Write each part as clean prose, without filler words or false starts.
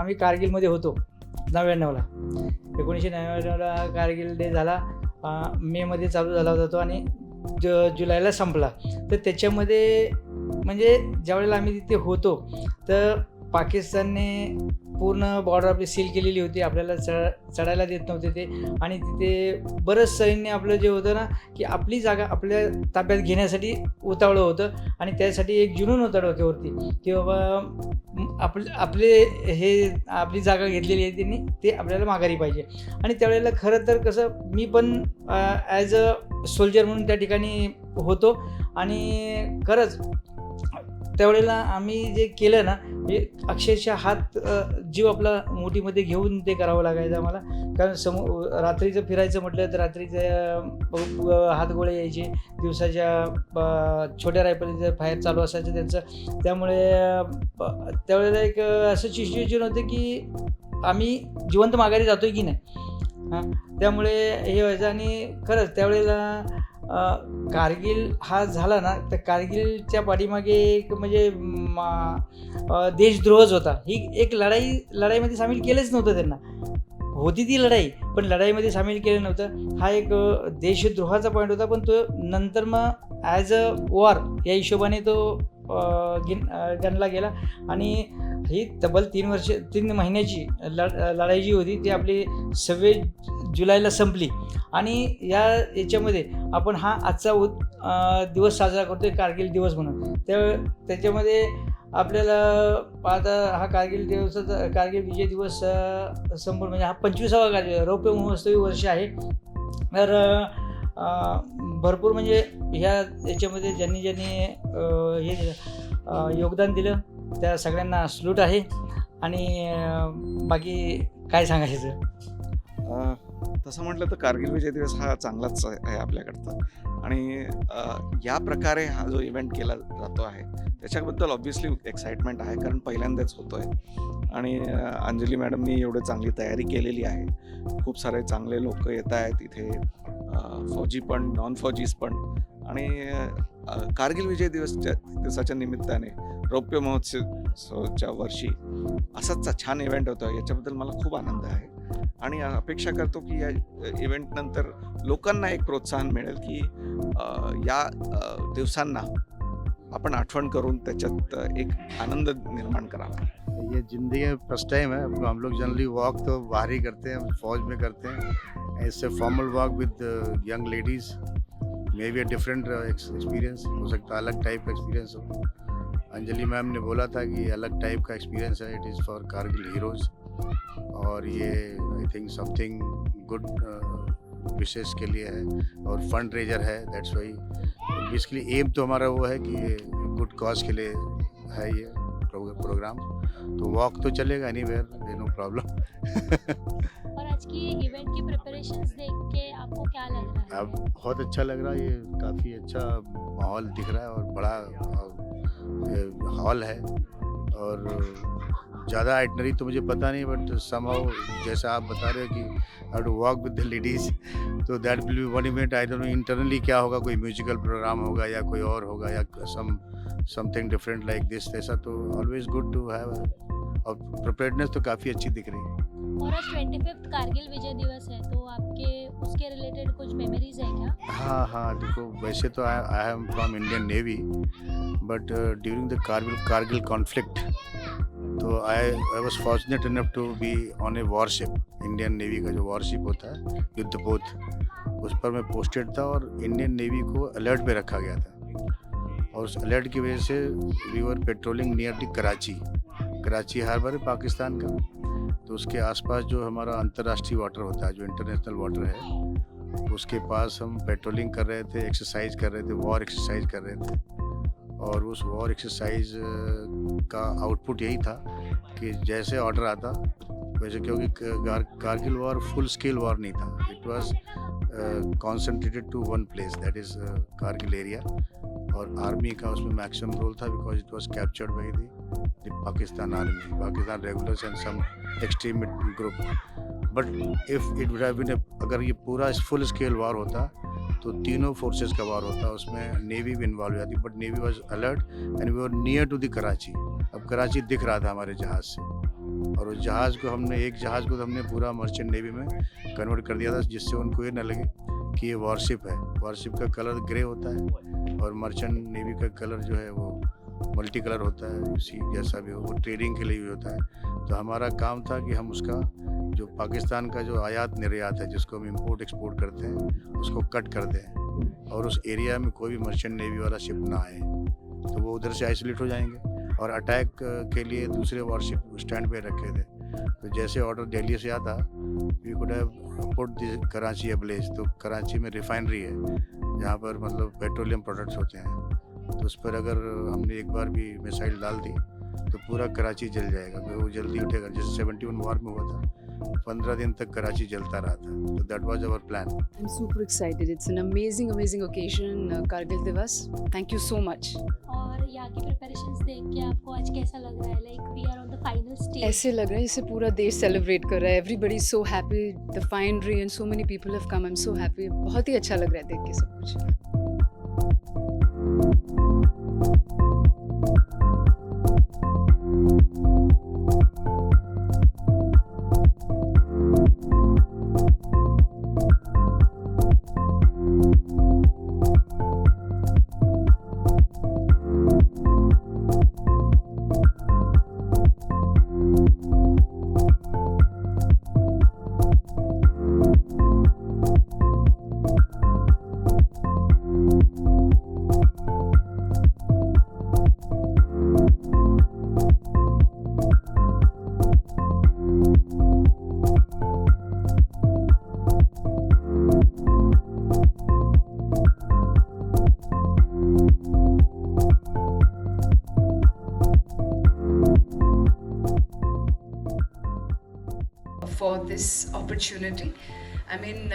आम्ही कारगिलमध्ये होतो 99ला. 1999ला कारगिल डे झाला. मेमध्ये चालू झाला होता तो आणि जुलैला संपला. तर त्याच्यामध्ये म्हणजे ज्यावेळेला आम्ही तिथे होतो तर पाकिस्तानने पूर्ण बॉर्डर आपली सील केलेली होती. आपल्याला चढायला देत नव्हते ते. आणि तिथे बरंच सैन्य आपलं जे होतं ना, की आपली जागा आपल्या ताब्यात घेण्यासाठी उतावळं होतं. आणि त्यासाठी एक जुनून होता डोक्यावरती, की बाबा आपली जागा घेतलेली आहे त्यांनी, ते आपल्याला माघारी पाहिजे. आणि त्यावेळेला खरं तर कसं मी पण ॲज अ सोल्जर म्हणून त्या ठिकाणी होतो. आणि खरंच त्यावेळेला आम्ही जे केलं ना, म्हणजे अक्षरशः जीव आपला मुठीमध्ये घेऊन ते करावं लागायचं आम्हाला. कारण रात्रीचं फिरायचं म्हटलं तर रात्रीचं हातगोळे यायचे, दिवसाच्या छोट्या रायफलीचं फायर चालू असायचं त्यांचं. त्यामुळे त्यावेळेला एक असं सिच्युएशन होतं की आम्ही जिवंत माघारी जातो आहे की नाही. त्यामुळे हे व्हायचं. आणि खरंच त्यावेळेला कारगिल हा झाला ना, तर कारगिलच्या पाठीमागे एक म्हणजे देशद्रोहच होता. ही एक लढाईमध्ये सामील केलंच नव्हतं त्यांना. होती ती लढाई, पण लढाईमध्ये सामील केलं नव्हतं. हा एक देशद्रोहाचा पॉईंट होता. पण तो नंतर मग ॲज अ वॉर या हिशोबाने तो गणला गेला. आणि ही तब्बल 3 महिन्याची लढाई जी होती ती आपली 26 जुलैला संपली. आणि याच्यामध्ये आपण हा आजचा दिवस साजरा करतोय कारगिल दिवस म्हणून. त्याच्यामध्ये आपल्याला आता हा कारगिल विजय दिवस संपूर्ण म्हणजे हा 25वा रौप्य महोत्सवी वर्ष आहे. तर भरपूर म्हणजे याच्यामध्ये ज्यांनी योगदान दिलं त्या सगळ्यांना सल्यूट आहे. आणि बाकी काय सांगायचं. तसं म्हटलं तर कारगिल विजय दिवस हा चांगलाच आहे आपल्याकडचा. आणि या प्रकारे हा जो इव्हेंट केला जातो आहे त्याच्याबद्दल ऑब्व्हियसली एक्साइटमेंट आहे, कारण पहिल्यांदाच होतो आहे. आणि अंजली मॅडमनी एवढी चांगली तयारी केलेली आहे. खूप सारे चांगले लोक येत आहेत इथे, फौजी पण नॉन फौजीज पण. आणि कारगिल विजय दिवसाच्या निमित्ताने रौप्य महोत्सवच्या वर्षी असाच छान इव्हेंट होतो, याच्याबद्दल मला खूप आनंद आहे. आणि अपेक्षा करतो की या इव्हेंट नंतर लोकांना एक प्रोत्साहन मिळेल की या दिवसांना आपण आठवण करून त्याच्यात एक आनंद निर्माण करावा. ये ज़िंदगी में फर्स्ट टाइम है। हम लोग जनरली वॉक तो बाहर ही करते हैं, फौज में करते हैं। ऐसे formal walk with young ladies may be a different experience हो सकता है, अलग टाइप का एक्सपीरियंस हो। अंजलि मैम ने बोला था कि अलग टाइप का एक्सपीरियंस है, it is for Kargil heroes. और ये आई थिंक समथिंग गुड विशेष के लिए है और फंड रेजर है, दैट्स वाई बेसिकली एम तो हमारा वो है कि गुड कॉज के लिए है ये प्रोग्राम। तो वॉक तो चलेगा एनीवेयर, नो प्रॉब्लम। और आज की इवेंट की प्रिपरेशंस देख के आपको क्या लग रहा है? अब बहुत अच्छा लग रहा है, ये काफ़ी अच्छा माहौल दिख रहा है और बड़ा हॉल है। और ज़्यादा आइटनरी तो मुझे पता नहीं, बट समहाउ जैसा आप बता रहे हो कि how to walk with the ladies, तो that will be one event. I don't know internally क्या होगा, कोई म्यूजिकल प्रोग्राम होगा या कोई और होगा या समथिंग डिफरेंट लाइक दिस। ऐसा तो ऑलवेज गुड टू हैव। और प्रिपेयर्डनेस तो काफ़ी अच्छी दिख रही है। और आज 25th कारगिल विजय दिवस है, तो आपके उसके रिलेटेड कुछ मेमोरीज हैं क्या? हाँ, देखो वैसे तो I am from Indian navy, but during the Kargil conflict तो I was fortunate enough to be on a warship. Indian navy का जो वॉरशिप होता है युद्धपोत, उस पर मैं पोस्टेड था और इंडियन नेवी को अलर्ट पे रखा गया था। और उस अलर्ट की वजह से we were patrolling near the Karachi harbour है पाकिस्तान का। तो उसके आसपास जो हमारा अंतर्राष्ट्रीय वाटर होता है, जो इंटरनेशनल वाटर है, उसके पास हम पेट्रोलिंग कर रहे थे, एक्सरसाइज कर रहे थे, वॉर एक्सरसाइज कर रहे थे। और उस वॉर एक्सरसाइज का आउटपुट यही था कि जैसे ऑर्डर आता वैसे, क्योंकि Kargil war full scale war नहीं था, it was concentrated to one place, that is Kargil area. और आर्मी का उसमें मैक्सिमम रोल था because it was captured by the Pakistan army, Pakistan regulars and some extreme group. But if it would have been, अगर ये पूरा full scale war होता तो तीनों फोर्सेस का वार होता, उसमें नेवी भी इन्वॉल्व हो जाती। But navy was alert and we were near to the Karachi. अब कराची दिख रहा था हमारे जहाज़ से, और उस जहाज़ को हमने, एक जहाज़ को तो हमने पूरा मर्चेंट नेवी में कन्वर्ट कर दिया था, जिससे उनको ये ना लगे कि ये वॉरशिप है। वॉरशिप का कलर ग्रे होता है और मर्चेंट नेवी का कलर जो है वो मल्टी कलर होता है, उसी जैसा भी हो, वो ट्रेडिंग के लिए भी होता है। तो हमारा काम था कि हम उसका जो पाकिस्तान का जो आयात निर्यात है, जिसको हम इंपोर्ट एक्सपोर्ट करते हैं, उसको कट कर दें और उस एरिया में कोई भी मर्चेंट नेवी वाला शिप ना आए, तो वो उधर से आइसोलेट हो जाएंगे। और अटैक के लिए दूसरे वॉरशिप स्टैंड पे रखे थे। तो जैसे ऑर्डर दिल्ली से आता, we could have put the Karachi ablaze. तो कराची में रिफाइनरी है जहाँ पर मतलब पेट्रोलियम प्रोडक्ट्स होते हैं, तो उस पर अगर हमने एक बार भी मिसाइल डाल दी तो पूरा कराची जल जाएगा, क्योंकि वो जल्दी उठेगा। जैसे 71 वॉर में हुआ था, 15 दिन तक कराची जलता रहा था। तो that was our plan. I'm super excited. It's an amazing occasion, Kargil Divas. Thank you so much. और यहाँ की प्रिपरेशंस देख के आपको आज कैसा लग रहा है? Like we are on the final stage. ऐसे लग रहा है जैसे पूरा देश सेलिब्रेट कर रहा है। Everybody is so happy. The refinery and so many people have come. I'm so happy. बहुत ही अच्छा लग रहा है देख के सब कुछ। For this opportunity. I mean,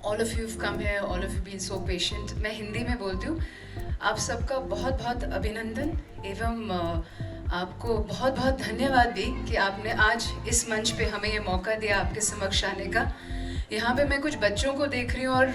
all of you have come here, all of you been so patient. मैं हिंदी में बोलती हूँ। आप सबका बहुत बहुत अभिनंदन एवं आपको बहुत बहुत धन्यवाद भी कि आपने आज इस मंच पे हमें ये मौका दिया आपके समक्ष आने का। यहाँ पे मैं कुछ बच्चों को देख रही हूँ और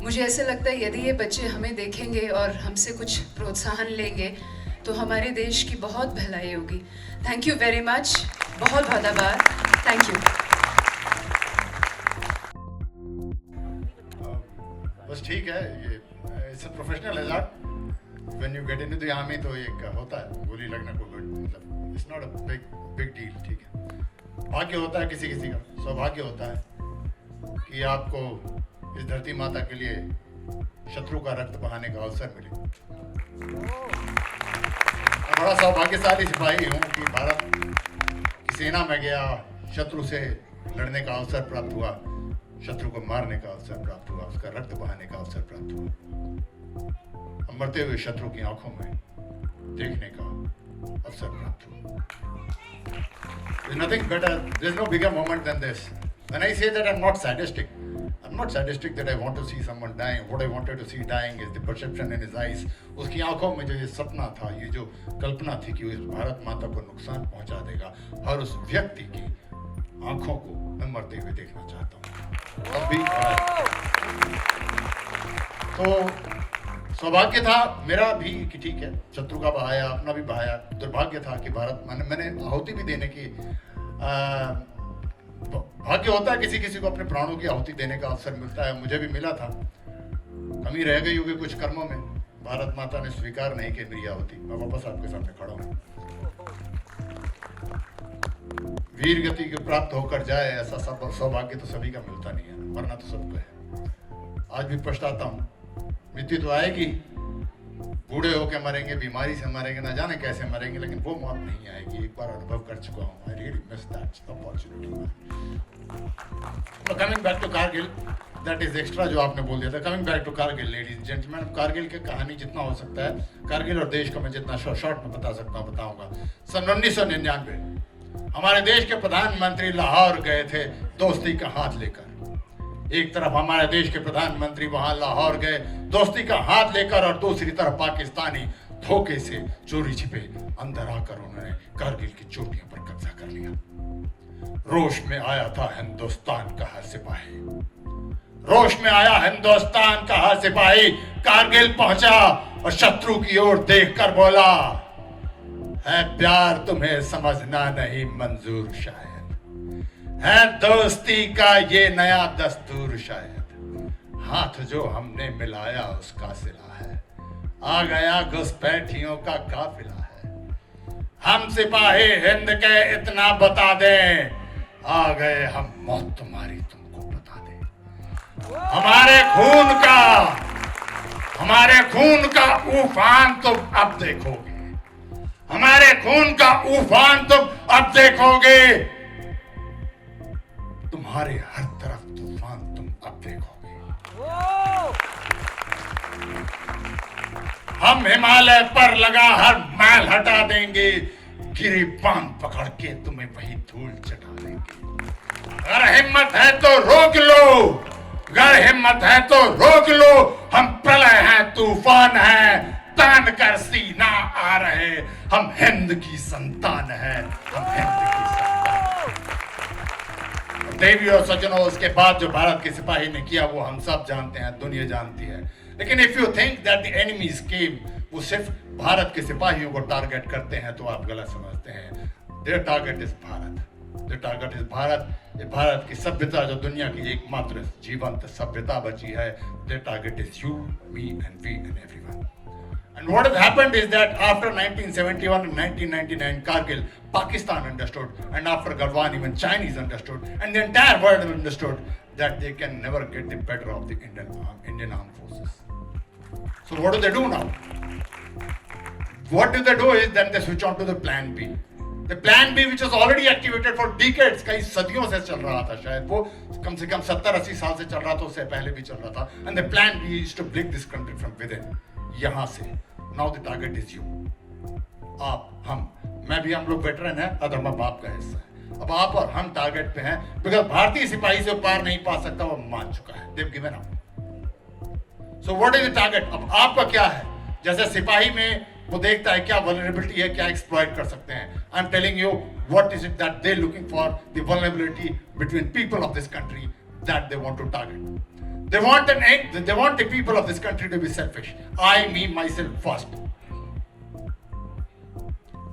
मुझे ऐसे लगता है यदि ये बच्चे हमें देखेंगे और हमसे कुछ प्रोत्साहन लेंगे तो हमारे देश की बहुत भलाई होगी। थैंक यू वेरी मच, बहुत बहुत आभार, थैंक यू। बस ठीक है, ये it's a professional hazard. When you get into the army तो एक होता है गोली लगना को, मतलब it's not a big deal, ठीक है। भाग्य होता है किसी किसी का, सौभाग्य होता है कि आपको इस धरती माता के लिए शत्रु का रक्त बहाने का अवसर मिले। मैं बड़ा सौभाग्यशाली सिपाही हूँ कि भारत की सेना में गया, शत्रु से लड़ने का अवसर प्राप्त हुआ, शत्रु को मारने का अवसर प्राप्त हुआ, उसका रक्त बहाने का अवसर प्राप्त हुआ, मरते हुए शत्रु की आंखों में देखने का अवसर प्राप्त हुआ। There's nothing better, there's no bigger moment than this. When I say that I'm not sadistic that I want to see someone dying. What I wanted to see dying is the perception in his eyes. उसकी आंखों में जो ये सपना था, ये जो कल्पना थी कि वो इस भारत माता को नुकसान पहुंचा देगा, हर उस व्यक्ति की आंखों को मैं मरते हुए देखना चाहता हूँ। अब भी तो सौभाग्य था मेरा भी कि ठीक है, शत्रु का बहाया, अपना भी बहाया। दुर्भाग्य था कि भारत मैंने आहुति भी देने की भाग्य होता है, किसी किसी को अपने प्राणों की आहुति देने का अवसर मिलता है। मुझे भी मिला था, कमी रह गई होगी कुछ कर्मों में, भारत माता ने स्वीकार नहीं की मेरी आहुति। मैं वापस आपके सामने खड़ा हूँ। वीर गति को प्राप्त होकर जाए ऐसा सब सौभाग्य तो सभी का मिलता नहीं है, मरना तो सबको है। आज भी पछताता हूँ, मृत्यु तो आएगी, बूढ़े होकर मरेंगे, बीमारी से मरेंगे, ना जाने कैसे मरेंगे, लेकिन वो मौत नहीं आएगी। एक बार अनुभव कर चुका हूँ। I really miss that opportunity. Coming back to Kargil, that is extra जो आपने बोल दिया था। Coming back to Kargil, ladies and gentleman, Kargil की कहानी जितना हो सकता है, कारगिल और देश को मैं जितना शॉर्ट में बता सकता हूँ बताऊंगा। सन 1999 हमारे देश के प्रधानमंत्री लाहौर गए थे दोस्ती का हाथ लेकर। एक तरफ हमारे देश के प्रधानमंत्री वहां लाहौर गए दोस्ती का हाथ लेकर, और दूसरी तरफ पाकिस्तानी धोखे से चोरी छिपे अंदर आकर उन्होंने कारगिल की चोटियों पर कब्जा कर लिया। रोश में आया था हिंदुस्तान का हर सिपाही, रोश में आया हिंदुस्तान का हर सिपाही। कारगिल पहुंचा और शत्रु की ओर देखकर बोला, है प्यार तुम्हें समझना नहीं मंजूर शायद, है दोस्ती का ये नया दस्तूर शायद, हाथ जो हमने मिलाया उसका सिला है, आ गया घुसपैठियों का काफिला है, हम सिपाही हिंद के इतना बता दें, आ गए हम मौत तुम्हारी तुमको बता दें। हमारे खून का उफान तुम अब देखोगे, हमारे खून का उफान तुम अब देखोगे, तुम्हारे हर तरफ तूफान तुम अब देखोगे। हम हिमालय पर लगा हर मैल हटा देंगे, गिरी बांध पकड़ के तुम्हें वही धूल चटा देंगे। अगर हिम्मत है तो रोक लो, अगर हिम्मत है तो रोक लो, हम प्रलय हैं तूफान हैं, तान कर सीना आ रहे, हम हिंद की संतान हैं, हम हिंद की संतान। देवी और सज्जनों, उसके बाद जो भारत के सिपाही ने किया वो हम सब जानते हैं, दुनिया जानती है। लेकिन if you think that the enemies came, वो सिर्फ भारत के सिपाहियों को टारगेट करते हैं तो आप गलत समझते हैं। There target is Bharat, there target is Bharat. ये भारत की सभ्यता जो दुनिया की एकमात्र जीवंत सभ्यता बची है, their target is you, me and we and everyone. And what has happened is that after 1971 and 1999 Kargil, Pakistan understood, and after Galwan even Chinese understood, and the entire world understood that they can never get the better of the Indian armed forces. So what do they do now? What do they do is then they switch on to the plan B. The plan B which was already activated for decades, कई सदियों से चल रहा था, शायद वो कम से कम 70-80 साल से चल रहा था, उससे पहले भी चल रहा था. And the plan B is to break this country from within. यहाँ से now the target is you, आप, हम, मैं भी, हम लोग वेटरन हैं, अधर्मा बाप का हिस्सा है। अब आप और हम टारगेट पे हैं, बिकॉज भारतीय सिपाही से पार नहीं पा सकता, वो मान चुका है, they've given up. So what is the target? अब आपका क्या है? जैसे सिपाही में वो देखता है क्या वल्नरेबिलिटी है, क्या एक्सप्लॉइट कर सकते हैं। I am telling you what is it that they looking for, the vulnerability between people of this country that they want to target. They want the people of this country to be selfish. I, me, myself first.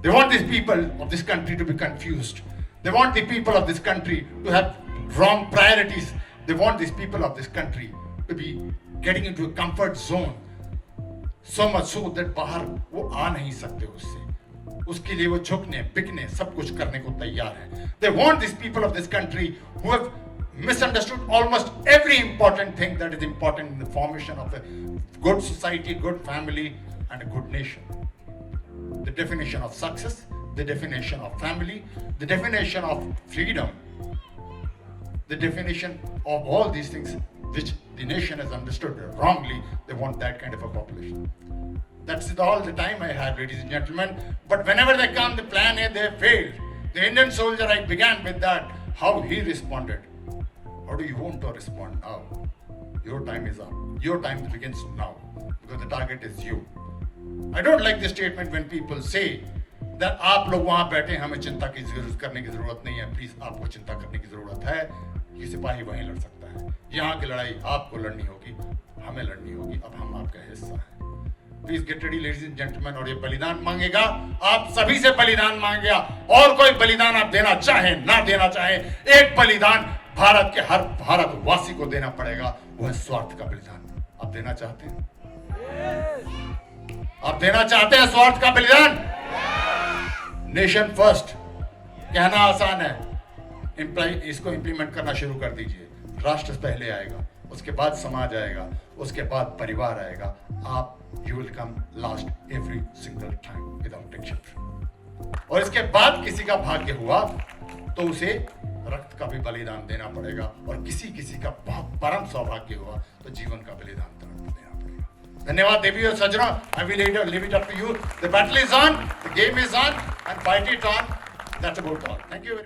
They want these people of this country to be confused. They want the people of this country to have wrong priorities. They want these people of this country to be getting into a comfort zone. So much so that बाहर वो आ नहीं सकते उससे. उसके लिए वो झुकने, बिकने, सब कुछ करने को तैयार है. They want these people of this country who have misunderstood almost every important thing that is important in the formation of a good society, good family, and a good nation. The definition of success, the definition of family, the definition of freedom, the definition of all these things which the nation has understood wrongly, they want that kind of a population. That's all the time I had, ladies and gentlemen. But whenever they come, the plan A, they failed. The Indian soldier, I began with that, how he responded. How do you want to respond now? Your time is up. Your time begins now, because the target is you. I don't like the statement when people say that आप लोग वहाँ बैठे, हमें चिंता की करने की जरूरत नहीं है. प्लीज, आपको चिंता करने की जरूरत है. ये सिपाही वहीं लड़ सकता है. यहाँ की लड़ाई आपको लड़नी होगी, हमें लड़नी होगी. अब हम आपका हिस्सा है. Please get ready ladies and gentleman. और ये बलिदान मांगेगा, आप सभी से बलिदान मांगेगा. और कोई बलिदान आप देना चाहे ना देना चाहे, एक बलिदान भारत के हर भारतवासी को देना पड़ेगा. वो है स्वार्थ का बलिदान. आप देना चाहते हैं? आप देना चाहते हैं स्वार्थ का बलिदान? नेशन फर्स्ट कहना आसान है, इसको इंप्लीमेंट करना शुरू कर दीजिए. राष्ट्र पहले आएगा, उसके बाद समाज आएगा, उसके बाद परिवार आएगा. आप you will come last every single time without exception. और इसके बाद किसी का भाग्य हुआ तो उसे रक्त का भी बलिदान देना पड़ेगा. और किसी का बहुत परम सौभाग्य हुआ तो जीवन का बलिदान देना पड़ेगा. धन्यवाद देवी और सज्जनों. I will leave it up to you. The battle is on, the game is on, and fight it on. That's about all. Thank you.